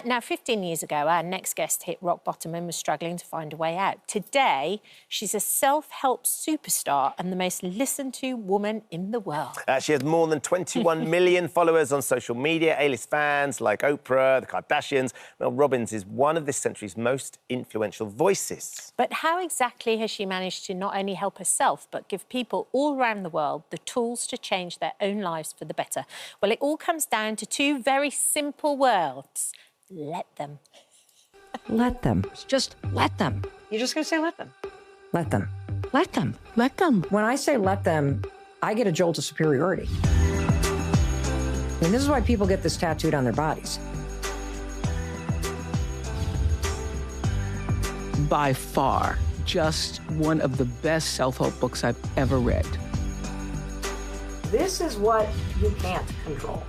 Now, 15 years ago, our next guest hit rock bottom and was struggling to find a way out. Today, she's a self-help superstar and the most listened to woman in the world. She has more than 21 million followers on social media, A-list fans like Oprah, the Kardashians. Mel Robbins is one of this century's most influential voices. But how exactly has she managed to not only help herself, but give people all around the world the tools to change their own lives for the better? Well, it all comes down to two very simple words. Let them. Let them. Just let them. You're just going to say let them. Let them. Let them. Let them. When I say let them, I get a jolt of superiority. And this is why people get this tattooed on their bodies. By far, just one of the best self-help books I've ever read. This is what you can't control.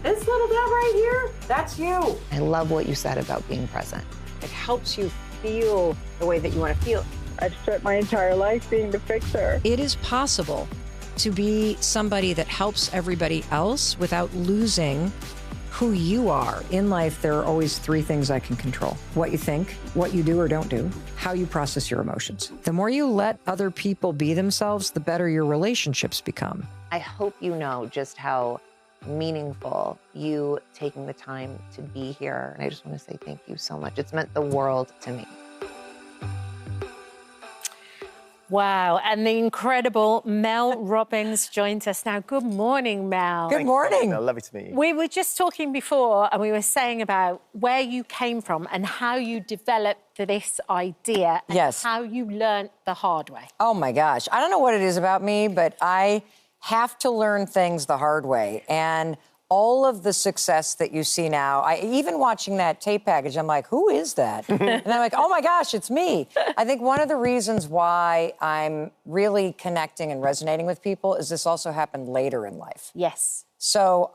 This little guy right here, that's you. I love what you said about being present. It helps you feel the way that you want to feel. I've spent my entire life being the fixer. It is possible to be somebody that helps everybody else without losing who you are. In life, there are always three things I can control: what you think, what you do or don't do, how you process your emotions. The more you let other people be themselves, the better your relationships become. I hope you know just how meaningful you taking the time to be here. And I just want to say thank you so much. It's meant the world to me. Wow, and the incredible Mel Robbins joins us now. Good morning, Mel. Good morning. Mel. Lovely to meet you. We were just talking before and we were saying about where you came from and how you developed this idea and Yes. how you learned the hard way. Oh my gosh. I don't know what it is about me, but I have to learn things the hard way. And all of the success that you see now, even watching that tape package, I'm like, who is that? And I'm like, oh my gosh, it's me. I think one of the reasons why I'm really connecting and resonating with people is this also happened later in life. Yes. So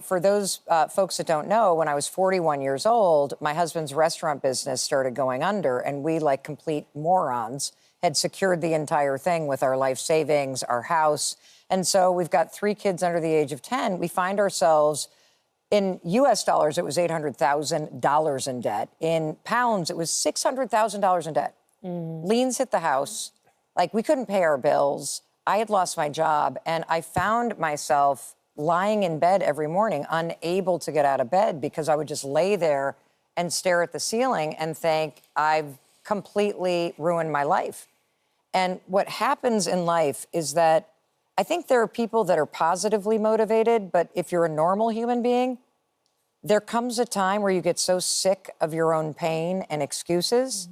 for those folks that don't know, when I was 41 years old, my husband's restaurant business started going under, and we, like complete morons, had secured the entire thing with our life savings, our house. And so we've got 3 kids under the age of 10. We find ourselves, in US dollars, it was $800,000 in debt. In pounds, it was $600,000 in debt. Liens hit the house. Like, we couldn't pay our bills. I had lost my job, and I found myself lying in bed every morning, unable to get out of bed, because I would just lay there and stare at the ceiling and think, I've completely ruined my life. And what happens in life is that I think there are people that are positively motivated, but if you're a normal human being, there comes a time where you get so sick of your own pain and excuses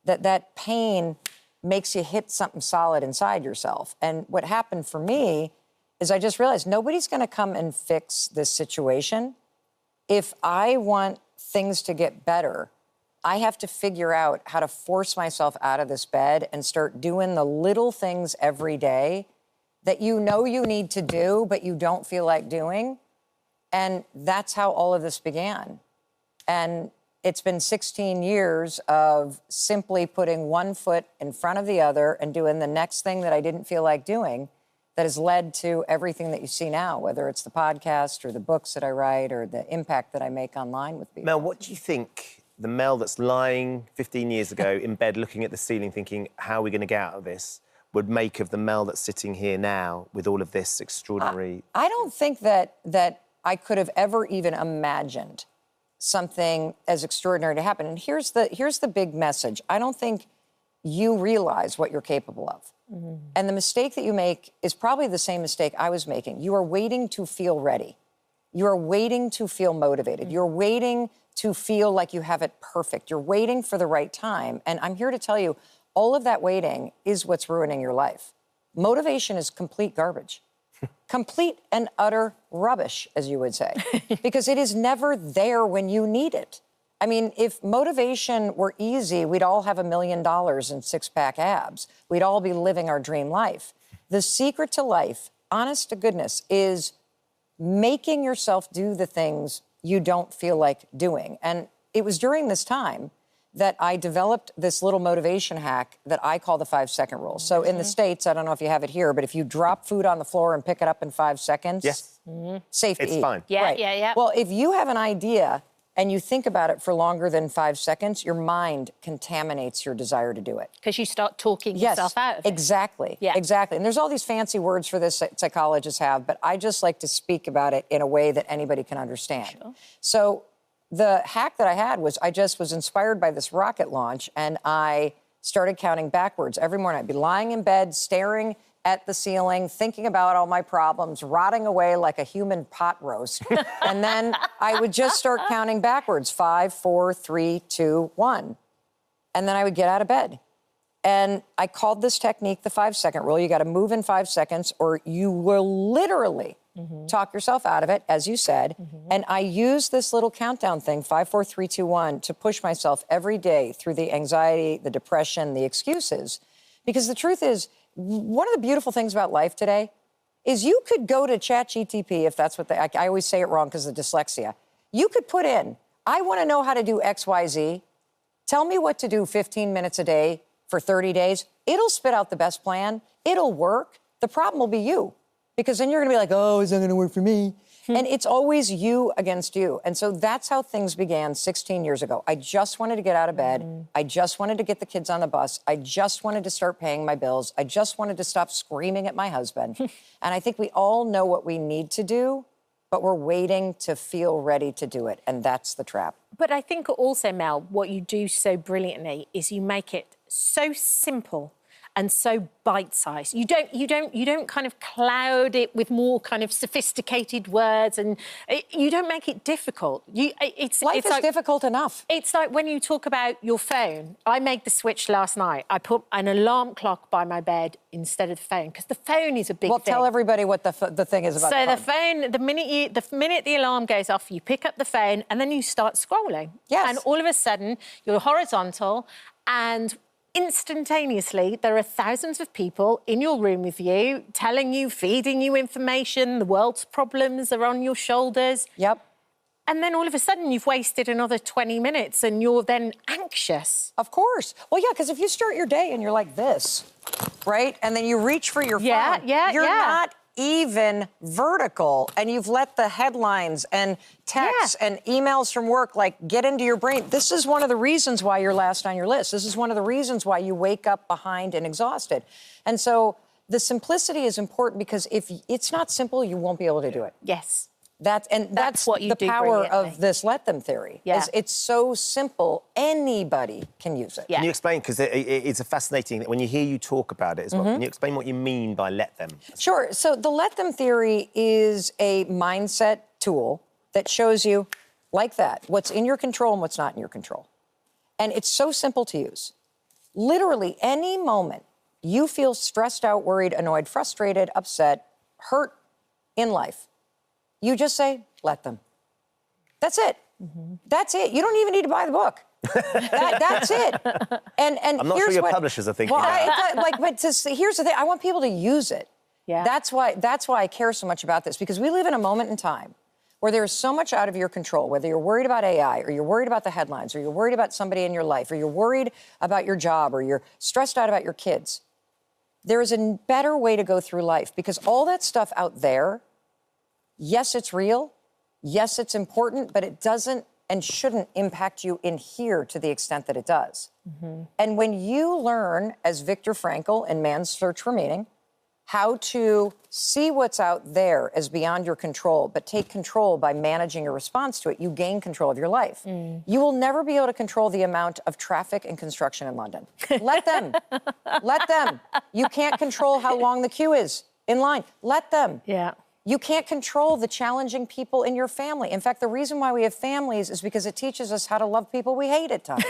that pain makes you hit something solid inside yourself. And what happened for me is I just realized nobody's going to come and fix this situation. If I want things to get better, I have to figure out how to force myself out of this bed and start doing the little things every day that you know you need to do, but you don't feel like doing. And that's how all of this began. And it's been 16 years of simply putting one foot in front of the other and doing the next thing that I didn't feel like doing that has led to everything that you see now, whether it's the podcast or the books that I write or the impact that I make online with people. Mel, what do you think the Mel that's lying 15 years ago in bed looking at the ceiling thinking, how are we going to get out of this, would make of the Mel that's sitting here now with all of this extraordinary... I don't think that I could have ever even imagined something as extraordinary to happen. And here's the big message. I don't think you realize what you're capable of. And the mistake that you make is probably the same mistake I was making. You are waiting to feel ready. You are waiting to feel motivated. You're waiting to feel like you have it perfect. You're waiting for the right time. And I'm here to tell you, all of that waiting is what's ruining your life. Motivation is complete garbage. Complete and utter rubbish, as you would say, because it is never there when you need it. I mean, if motivation were easy, we'd all have $1 million and six-pack abs. We'd all be living our dream life. The secret to life, honest to goodness, is making yourself do the things you don't feel like doing. And it was during this time that I developed this little motivation hack that I call the 5-second rule. So in the States, I don't know if you have it here, but if you drop food on the floor and pick it up in 5 seconds, Yes. safe to eat. It's fine. Yeah, Right. yeah. Well, if you have an idea and you think about it for longer than 5 seconds, your mind contaminates your desire to do it. Because you start talking yourself out of it. Exactly. Yeah. Exactly. And there's all these fancy words for this psychologists have, but I just like to speak about it in a way that anybody can understand. Sure. So the hack that I had was I just was inspired by this rocket launch, and I started counting backwards. Every morning I'd be lying in bed, staring at the ceiling, thinking about all my problems, rotting away like a human pot roast. And then I would just start counting backwards, 5, 4, 3, 2, 1. And then I would get out of bed. And I called this technique the 5-second rule. You got to move in 5 seconds or you will literally talk yourself out of it, as you said. And I use this little countdown thing, 5, 4, 3, 2, 1, to push myself every day through the anxiety, the depression, the excuses. Because the truth is, one of the beautiful things about life today is you could go to ChatGPT, if that's what I always say it wrong because of dyslexia. You could put in, I want to know how to do X, Y, Z. Tell me what to do 15 minutes a day for 30 days. It'll spit out the best plan. It'll work. The problem will be you. Because then you're going to be like, oh, is that going to work for me? And it's always you against you. And so that's how things began 16 years ago. I just wanted to get out of bed. I just wanted to get the kids on the bus. I just wanted to start paying my bills. I just wanted to stop screaming at my husband. And I think we all know what we need to do, but we're waiting to feel ready to do it. And that's the trap. But I think also, Mel, what you do so brilliantly is you make it so simple and so bite-sized. You don't kind of cloud it with more kind of sophisticated words, and you don't make it difficult. Life is difficult enough. It's like when you talk about your phone. I made the switch last night. I put an alarm clock by my bed instead of the phone because the phone is a big thing. Well, tell everybody what the thing is about. So the phone, the minute the alarm goes off, you pick up the phone and then you start scrolling. Yes. And all of a sudden you're horizontal, and instantaneously, there are thousands of people in your room with you, telling you, feeding you information. The world's problems are on your shoulders. Yep. And then all of a sudden, you've wasted another 20 minutes and you're then anxious. Of course. Well, yeah, because if you start your day and you're like this, right? And then you reach for your phone. You're not even vertical, and you've let the headlines and texts and emails from work get into your brain. This is one of the reasons why you're last on your list. This is one of the reasons why you wake up behind and exhausted. And so the simplicity is important, because if it's not simple, you won't be able to do it. Yes. That's what you the do power of brilliantly. this let them theory. Yeah. It's so simple, anybody can use it. Yeah. Can you explain, because it's a fascinating, when you hear you talk about it as well, can you explain what you mean by let them? Sure. So the let them theory is a mindset tool that shows you, like that, what's in your control and what's not in your control. And it's so simple to use. Literally any moment you feel stressed out, worried, annoyed, frustrated, upset, hurt in life, you just say, let them. That's it. That's it. You don't even need to buy the book. That's it. And I'm not sure your publishers are thinking that. But here's the thing. I want people to use it. Yeah. That's why I care so much about this, because we live in a moment in time where there is so much out of your control, whether you're worried about AI or you're worried about the headlines or you're worried about somebody in your life or you're worried about your job or you're stressed out about your kids. There is a better way to go through life, because all that stuff out there, yes, it's real. Yes, it's important, but it doesn't and shouldn't impact you in here to the extent that it does. And when you learn, as Viktor Frankl in Man's Search for Meaning, how to see what's out there as beyond your control, but take control by managing your response to it, you gain control of your life. You will never be able to control the amount of traffic and construction in London. Let them. Let them. You can't control how long the queue is in line. Let them. Yeah. You can't control the challenging people in your family. In fact, the reason why we have families is because it teaches us how to love people we hate at times.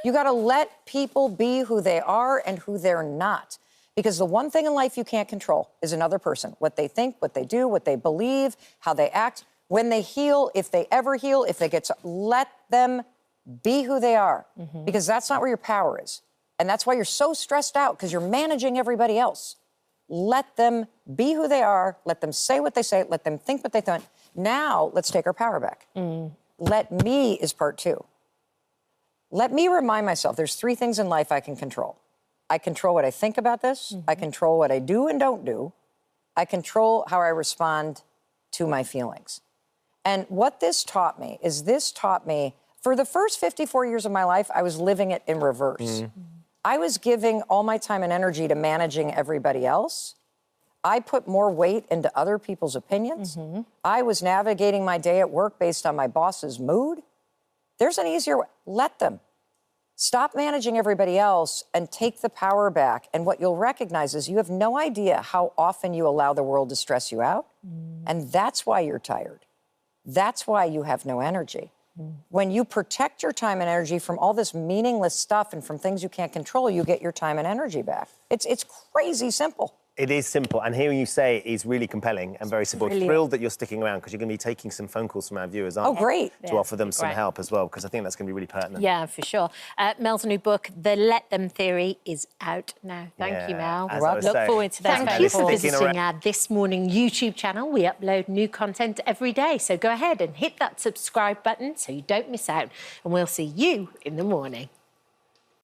You got to let people be who they are and who they're not. Because the one thing in life you can't control is another person. What they think, what they do, what they believe, how they act. When they heal, if they ever heal, if they get to, let them be who they are. Because that's not where your power is. And that's why you're so stressed out, because you're managing everybody else. Let them be who they are. Let them say what they say. Let them think what they think. Now, let's take our power back. Let me is part 2. Let me remind myself there's 3 things in life I can control. I control what I think about this. I control what I do and don't do. I control how I respond to my feelings. And what this taught me is for the first 54 years of my life, I was living it in reverse. I was giving all my time and energy to managing everybody else. I put more weight into other people's opinions. I was navigating my day at work based on my boss's mood. There's an easier way. Let them. Stop managing everybody else and take the power back. And what you'll recognize is you have no idea how often you allow the world to stress you out. And that's why you're tired. That's why you have no energy. When you protect your time and energy from all this meaningless stuff and from things you can't control, you get your time and energy back. It's crazy simple. It is simple, and hearing you say it is really compelling and very simple. Brilliant. Thrilled that you're sticking around because you're going to be taking some phone calls from our viewers, aren't you? Oh, great. To offer them some help as well, because I think that's going to be really pertinent. Yeah, for sure. Mel's new book, The Let Them Theory, is out now. Thank you, Mel. As I was Look saying, forward to that. Thank you for sticking visiting around. our This Morning YouTube channel. We upload new content every day, so go ahead and hit that subscribe button so you don't miss out, and we'll see you in the morning.